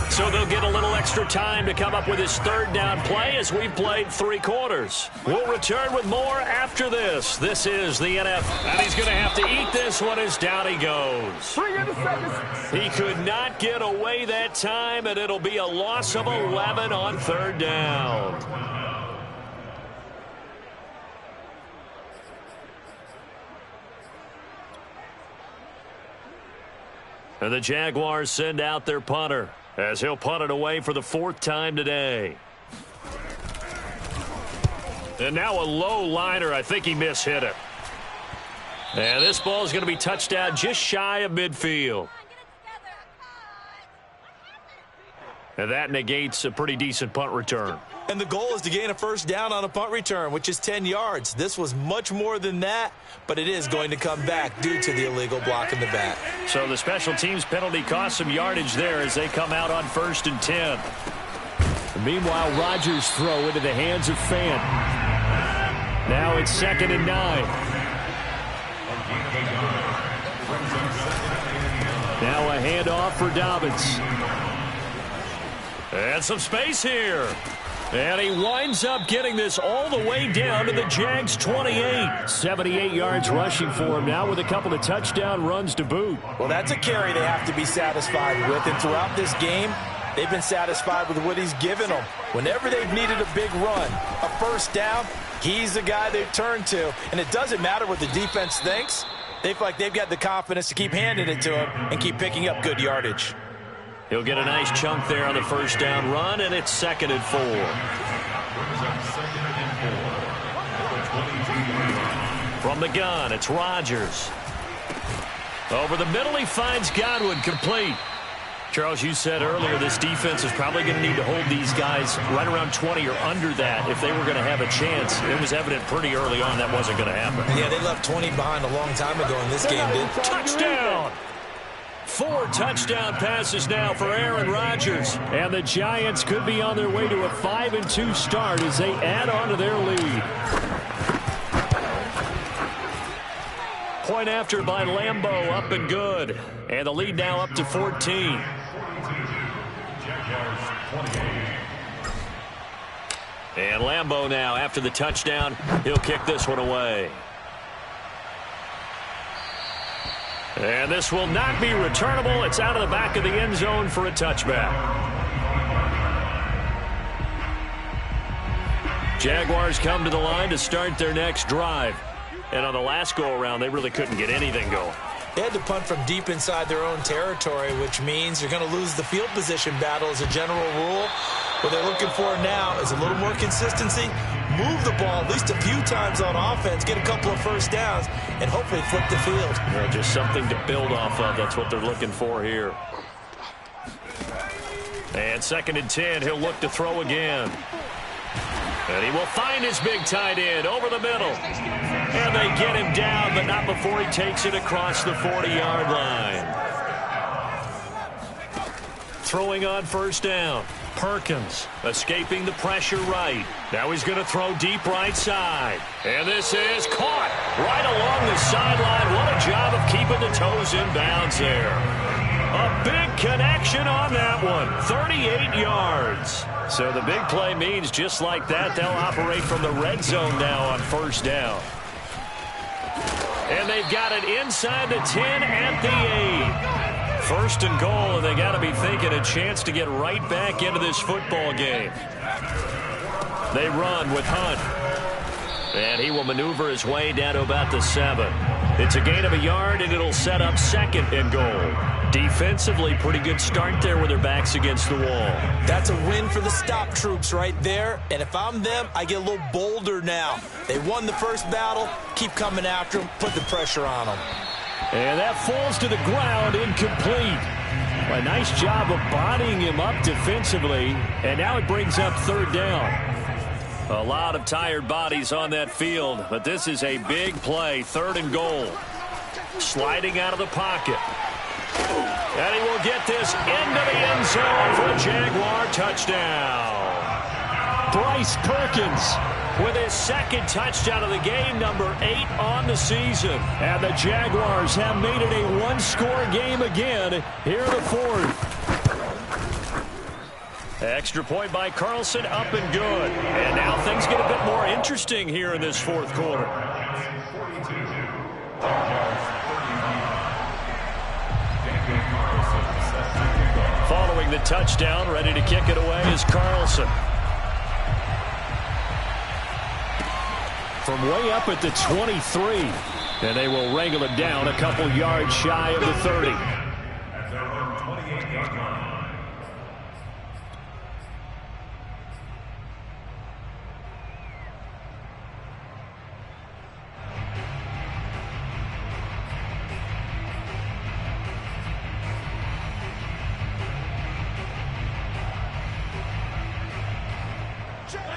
So they'll get a little extra time to come up with his third down play as we've played 3 quarters. We'll return with more after this. This is the NFL. And he's going to have to eat this one as down he goes. He could not get away that time, and it'll be a loss of 11 on third down. And the Jaguars send out their punter as he'll punt it away for the 4th time today. And now a low liner. I think he mishit it. And this ball is going to be touchdown just shy of midfield. And that negates a pretty decent punt return. And the goal is to gain a first down on a punt return, which is 10 yards. This was much more than that, but it is going to come back due to the illegal block in the back. So the special teams penalty cost some yardage there as they come out on 1st and 10. Meanwhile, Rodgers' throw into the hands of Fant. Now it's 2nd and 9. Now a handoff for Dobbins. And some space here. And he winds up getting this all the way down to the Jags' 28. 78 yards rushing for him now with a couple of touchdown runs to boot. Well, that's a carry they have to be satisfied with. And throughout this game, they've been satisfied with what he's given them. Whenever they've needed a big run, a first down, he's the guy they've turned to. And it doesn't matter what the defense thinks. They feel like they've got the confidence to keep handing it to him and keep picking up good yardage. He'll get a nice chunk there on the first down run, and it's 2nd and 4. From the gun, it's Rodgers. Over the middle, he finds Godwin complete. Charles, you said earlier this defense is probably going to need to hold these guys right around 20 or under that if they were going to have a chance. It was evident pretty early on that wasn't going to happen. Yeah, they left 20 behind a long time ago in this game, didn't they? Touchdown! 4 touchdown passes now for Aaron Rodgers. And the Giants could be on their way to a 5-2 start as they add on to their lead. Point after by Lambeau, up and good. And the lead now up to 14. And Lambeau now, after the touchdown, he'll kick this one away. And this will not be returnable. It's out of the back of the end zone for a touchback. Jaguars come to the line to start their next drive. And on the last go-around, they really couldn't get anything going. They had to punt from deep inside their own territory, which means you're going to lose the field position battle as a general rule. What they're looking for now is a little more consistency, move the ball at least a few times on offense, get a couple of first downs, and hopefully flip the field. Yeah, just something to build off of. That's what they're looking for here. And 2nd and 10, he'll look to throw again. And he will find his big tight end over the middle. And they get him down, but not before he takes it across the 40-yard line. Throwing on first down. Perkins escaping the pressure right. Now he's going to throw deep right side. And this is caught right along the sideline. What a job of keeping the toes in bounds there. A big connection on that one. 38 yards. So the big play means just like that, they'll operate from the red zone now on first down. And they've got it inside the 10 at the 8. 1st and goal, and they got to be thinking a chance to get right back into this football game. They run with Hunt. And he will maneuver his way down to about the 7. It's a gain of a yard, and it'll set up 2nd and goal. Defensively, pretty good start there with their backs against the wall. That's a win for the stop troops right there. And if I'm them, I get a little bolder now. They won the first battle. Keep coming after them. Put the pressure on them. And that falls to the ground, incomplete. A nice job of bodying him up defensively. And now it brings up 3rd down. A lot of tired bodies on that field, but this is a big play, 3rd and goal. Sliding out of the pocket. And he will get this into the end zone for a Jaguar touchdown. Bryce Perkins with his 2nd touchdown of the game, number 8 on the season. And the Jaguars have made it a one-score game again here in the 4th. Extra point by Carlson, up and good. And now things get a bit more interesting here in this 4th quarter. Following the touchdown, ready to kick it away is Carlson. From way up at the 23. And they will wrangle it down a couple yards shy of the 30.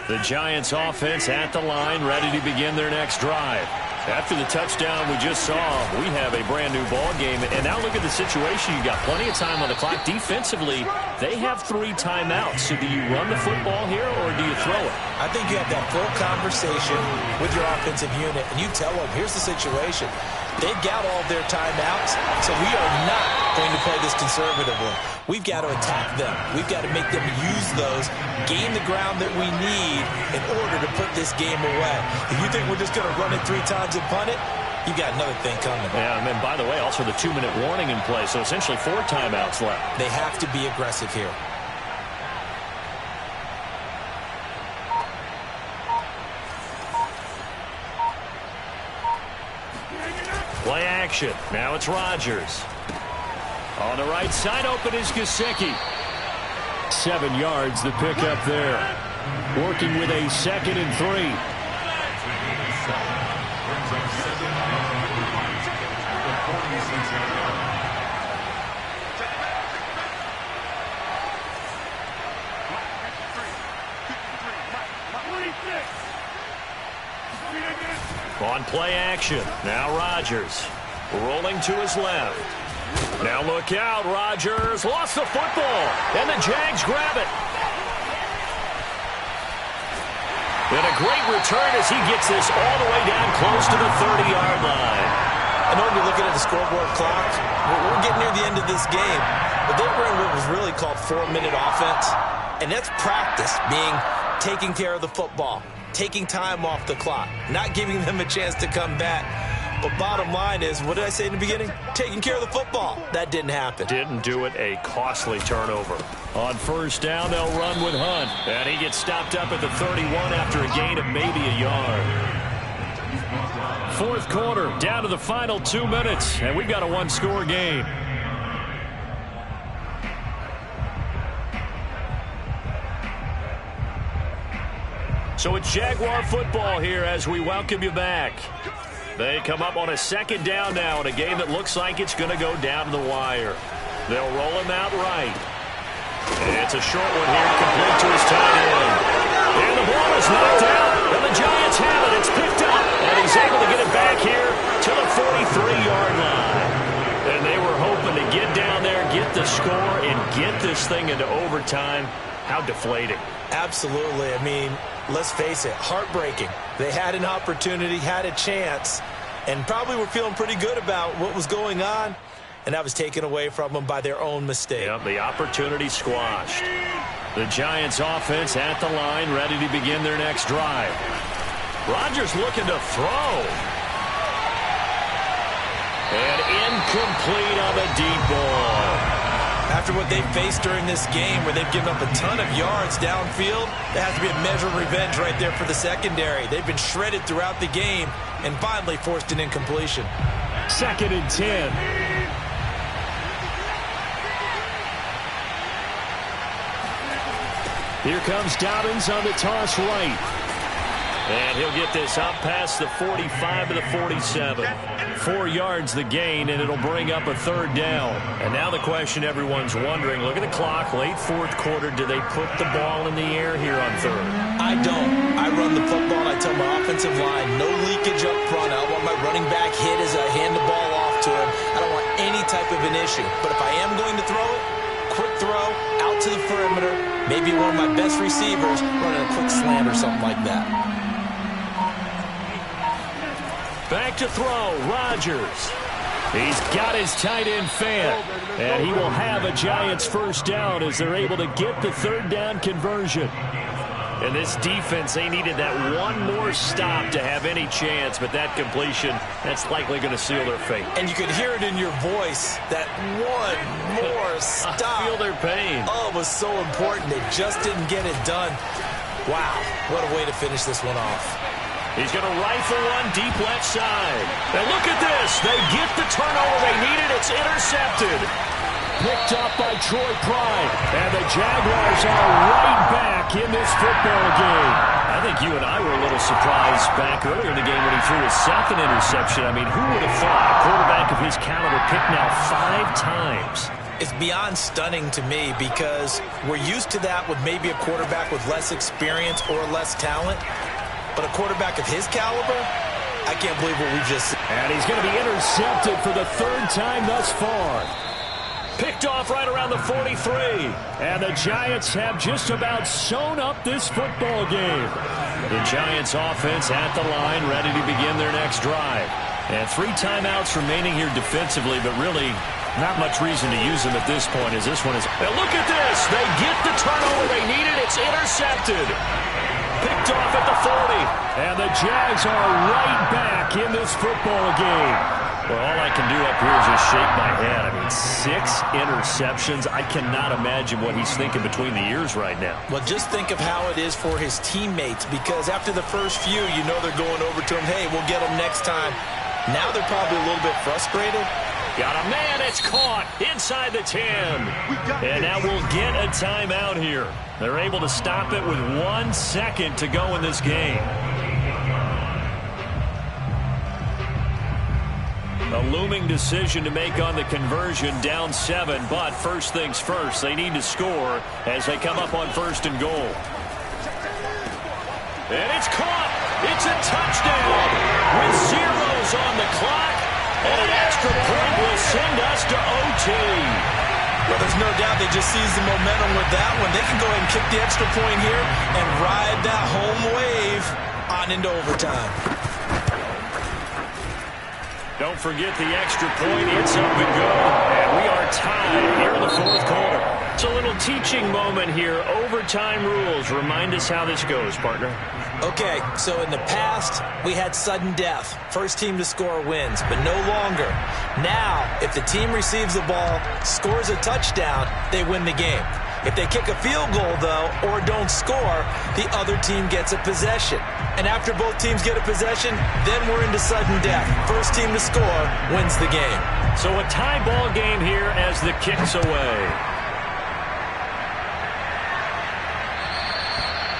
The Giants offense at the line, ready to begin their next drive. After the touchdown we just saw, we have a brand new ball game. And now look at the situation. You got plenty of time on the clock. Defensively, they have 3 timeouts. So do you run the football here or do you throw it? I think you have that full conversation with your offensive unit, and you tell them, here's the situation. They've got all of their timeouts, so we are not going to play this conservatively. We've got to attack them. We've got to make them use those, gain the ground that we need in order to put this game away. If you think we're just going to run it 3 times and punt it, you've got another thing coming. Yeah, and then, by the way, also the 2-minute warning in play, so essentially 4 timeouts left. They have to be aggressive here. Play action. Now it's Rodgers. On the right side, open is Gesicki. 7 yards, the pickup there. Working with a 2nd and 3. On play action. Now Rodgers rolling to his left. Now look out. Rodgers lost the football. And the Jags grab it. And a great return as he gets this all the way down close to the 30-yard line. I know you're looking at the scoreboard clock. We're getting near the end of this game. But they're running what was really called 4-minute offense. And that's practice, taking care of the football, taking time off the clock, not giving them a chance to come back. But bottom line is, what did I say in the beginning? Taking care of the football. That didn't happen. Didn't do it. A costly turnover. On 1st down, they'll run with Hunt. And he gets stopped up at the 31 after a gain of maybe a yard. 4th quarter, down to the final 2 minutes. And we've got a one-score game. So it's Jaguar football here as we welcome you back. They come up on a 2nd down now in a game that looks like it's going to go down to the wire. They'll roll him out right. And it's a short one here, complete to his tight end. And the ball is knocked out, and the Giants have it. It's picked up, and he's able to get it back here to the 43-yard line. And they were hoping to get down there, get the score, and get this thing into overtime. How deflating. Absolutely. I mean, let's face it, heartbreaking. They had an opportunity, had a chance, and probably were feeling pretty good about what was going on, and that was taken away from them by their own mistake. Yep, the opportunity squashed. The Giants offense at the line, ready to begin their next drive. Rodgers looking to throw. And incomplete on the deep ball. After what they've faced during this game where they've given up a ton of yards downfield, there has to be a measure of revenge right there for the secondary. They've been shredded throughout the game and finally forced an incompletion. 2nd and 10. Here comes Dobbins on the toss right. And he'll get this up past the 45 to the 47. 4 yards the gain, and it'll bring up a 3rd down. And now the question everyone's wondering, look at the clock, late 4th quarter, do they put the ball in the air here on 3rd? I don't. I run the football, and I tell my offensive line, no leakage up front. I don't want my running back hit as I hand the ball off to him. I don't want any type of an issue. But if I am going to throw it, quick throw, out to the perimeter, maybe one of my best receivers running a quick slant or something like that. Back to throw, Rodgers. He's got his tight end fan, and he will have a Giants 1st down as they're able to get the 3rd down conversion. And this defense, they needed that one more stop to have any chance, but that completion, that's likely going to seal their fate. And you could hear it in your voice, that one more stop. I feel their pain. Oh, it was so important. They just didn't get it done. Wow, what a way to finish this one off. He's going to rifle one deep left side. And look at this. They get the turnover they needed. It's intercepted. Picked up by Troy Pride. And the Jaguars are right back in this football game. I think you and I were a little surprised back earlier in the game when he threw his 2nd interception. I mean, who would have thought a quarterback of his caliber picked now 5 times? It's beyond stunning to me because we're used to that with maybe a quarterback with less experience or less talent. But a quarterback of his caliber, I can't believe what we've just seen. And he's going to be intercepted for the 3rd time thus far. Picked off right around the 43. And the Giants have just about sewn up this football game. The Giants offense at the line, ready to begin their next drive. And 3 timeouts remaining here defensively, but really not much reason to use them at this point as this one is. And look at this. They get the turnover they needed. It's intercepted. Picked off at the 40. And the Jags are right back in this football game. Well, all I can do up here is just shake my head. I mean, 6 interceptions. I cannot imagine what he's thinking between the ears right now. Well, just think of how it is for his teammates, because after the first few, you know they're going over to him, hey, we'll get him next time. Now they're probably a little bit frustrated. Got a man, it's caught inside the 10. And now we'll get a timeout here. They're able to stop it with 1 second to go in this game. A looming decision to make on the conversion, down 7. But first things first, they need to score as they come up on 1st and goal. And it's caught. It's a touchdown with zeros on the clock. And an extra point will send us to OT. Well, there's no doubt they just seized the momentum with that one. They can go ahead and kick the extra point here and ride that home wave on into overtime. Don't forget the extra point. It's up and go. And we are tied here in the 4th quarter. It's a little teaching moment here. Overtime rules. Remind us how this goes, partner. Okay, so in the past, we had sudden death. First team to score wins, but no longer. Now, if the team receives the ball, scores a touchdown, they win the game. If they kick a field goal, though, or don't score, the other team gets a possession. And after both teams get a possession, then we're into sudden death. First team to score wins the game. So a tie ball game here as the kick's away.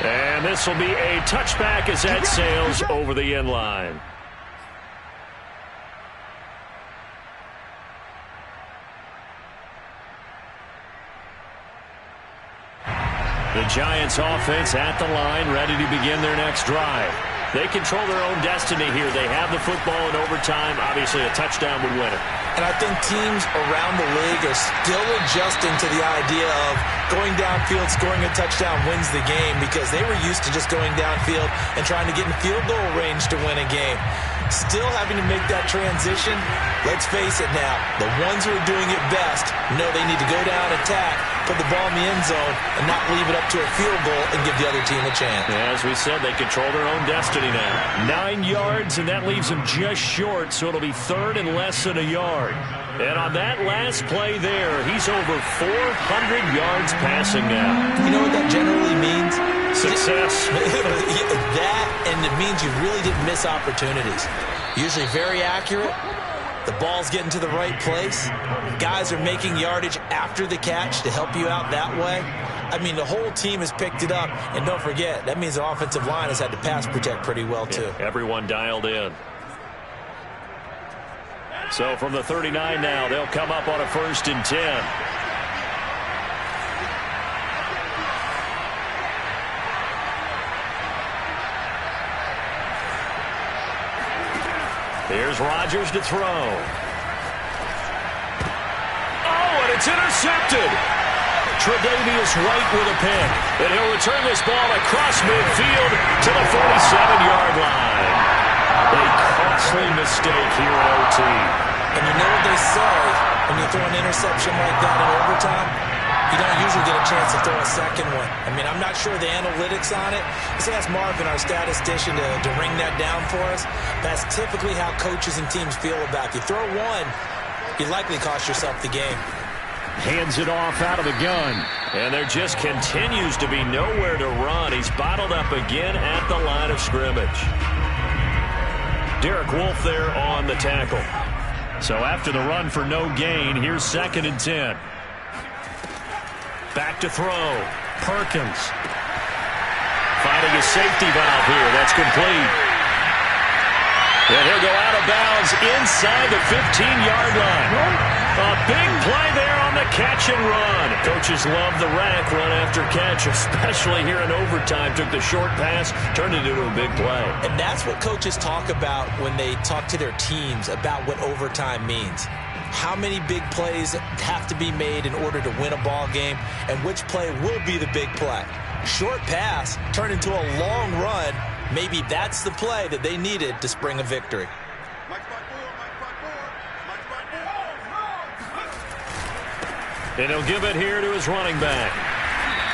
And this will be a touchback as that sails over the end line. The Giants offense at the line, ready to begin their next drive. They control their own destiny here. They have the football in overtime. Obviously, a touchdown would win it. And I think teams around the league are still adjusting to the idea of going downfield, scoring a touchdown wins the game, because they were used to just going downfield and trying to get in field goal range to win a game. Still having to make that transition. Let's face it now, the ones who are doing it best know they need to go down, attack, put the ball in the end zone, and not leave it up to a field goal and give the other team a chance. As we said, they control their own destiny now. 9 yards, and that leaves them just short, so it'll be 3rd and less than a yard. And on that last play there, he's over 400 yards passing now. You know what that generally means? Success. That, and it means you really didn't miss opportunities. Usually very accurate, The ball's getting to the right place. Guys are making yardage after the catch to help you out that way. I mean, the whole team has picked it up. And don't forget, that means the offensive line has had to pass protect pretty well, too. Yeah, everyone dialed in. So from the 39 now, they'll come up on a 1st and 10. Here's Rodgers to throw. Oh, and it's intercepted. Tre'Davious White with a pick. And he'll return this ball across midfield to the 47-yard line. A costly mistake here at OT. And you know what they say when you throw an interception like that in overtime? You don't usually get a chance to throw a second one. I mean, I'm not sure the analytics on it. Let's ask Marvin, our statistician, to ring that down for us. That's typically how coaches and teams feel about it. You throw one, you likely cost yourself the game. Hands it off out of the gun. And there just continues to be nowhere to run. He's bottled up again at the line of scrimmage. Derek Wolfe there on the tackle. So after the run for no gain, here's 2nd and 10. Back to throw. Perkins. Finding a safety valve here. That's complete. And he'll go out of bounds inside the 15-yard line. A big play there on the catch and run. Coaches love the rack run after catch, especially here in overtime. Took the short pass, turned it into a big play. And that's what coaches talk about when they talk to their teams about what overtime means. How many big plays have to be made in order to win a ball game, and which play will be the big play. Short pass turned into a long run. Maybe that's the play that they needed to spring a victory. And he'll give it here to his running back.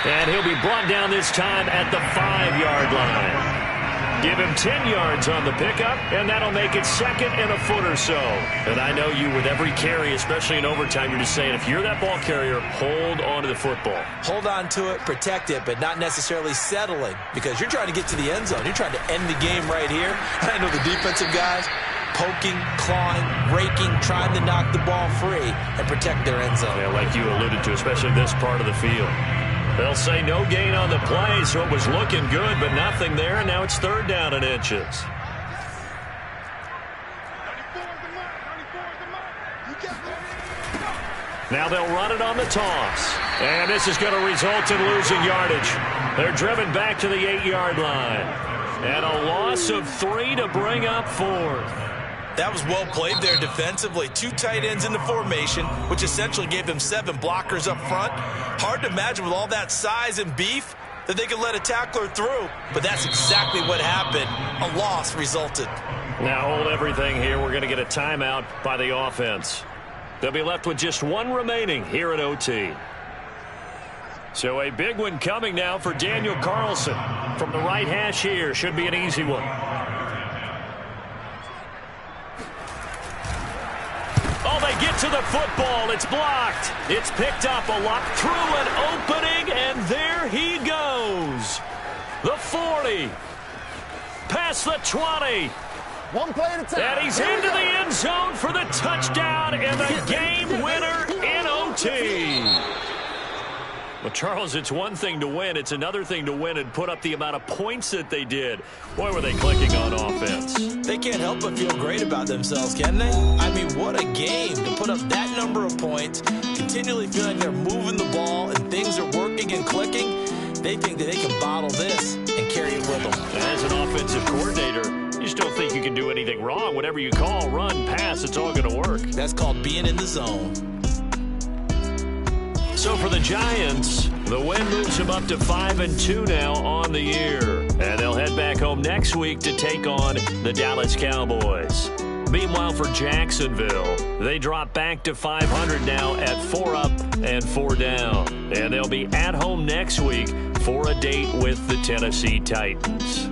And he'll be brought down this time at the 5-yard line. Give him 10 yards on the pickup, and that'll make it 2nd and a foot or so. And I know you, with every carry, especially in overtime, you're just saying, if you're that ball carrier, hold on to the football. Hold on to it, protect it, but not necessarily settling, because you're trying to get to the end zone. You're trying to end the game right here. I know the defensive guys poking, clawing, raking, trying to knock the ball free and protect their end zone. Yeah, like you alluded to, especially this part of the field. They'll say no gain on the play, so it was looking good, but nothing there, and now it's 3rd down and inches. Now they'll run it on the toss. And this is going to result in losing yardage. They're driven back to the 8-yard line. And a loss of 3 to bring up 4th. That was well played there defensively. 2 tight ends in the formation, which essentially gave them 7 blockers up front. Hard to imagine with all that size and beef that they could let a tackler through. But that's exactly what happened. A loss resulted. Now hold everything here. We're going to get a timeout by the offense. They'll be left with just 1 remaining here at OT. So a big one coming now for Daniel Carlson. From the right hash here, should be an easy one. Oh, they get to the football. It's blocked. It's picked up a lot through an opening, and there he goes. The 40. Past the 20. One play at a time. And he's into the end zone for the touchdown and the game winner in OT. Well, Charles, it's one thing to win. It's another thing to win and put up the amount of points that they did. Boy, were they clicking on offense. They can't help but feel great about themselves, can they? I mean, what a game to put up that number of points, continually feeling they're moving the ball and things are working and clicking. They think that they can bottle this and carry it with them. As an offensive coordinator, you just don't think you can do anything wrong. Whatever you call, run, pass, it's all going to work. That's called being in the zone. So for the Giants, the win moves them up to 5-2 now on the year. And they'll head back home next week to take on the Dallas Cowboys. Meanwhile, for Jacksonville, they drop back to 500 now at 4 up and 4 down. And they'll be at home next week for a date with the Tennessee Titans.